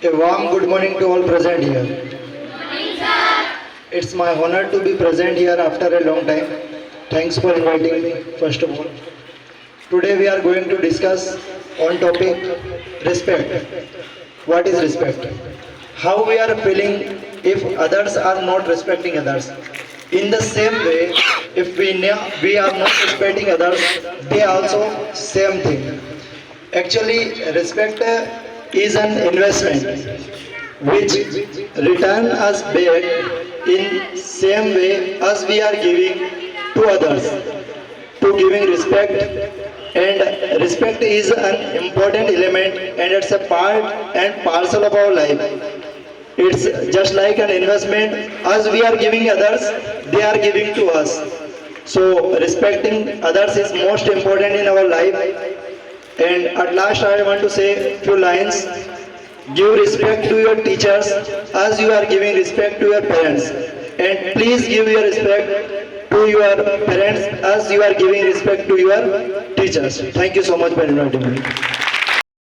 A warm good morning to all present here. It's my honor to be present here after a long time. Thanks for inviting me, first of all. Today we are going to discuss on topic respect. What is respect? How we are feeling if others are not respecting others. In the same way, if we are not respecting others, they also same thing. Actually, respect is an investment which return us back in same way as we are giving to others. To giving respect, and respect is an important element and it's a part and parcel of our life. It's just like an investment. As we are giving others, they are giving to us. So respecting others is most important in our life. And at last I want to say few lines. Give respect to your teachers as you are giving respect to your parents. And please give your respect to your parents as you are giving respect to your teachers. Thank you so much for inviting me.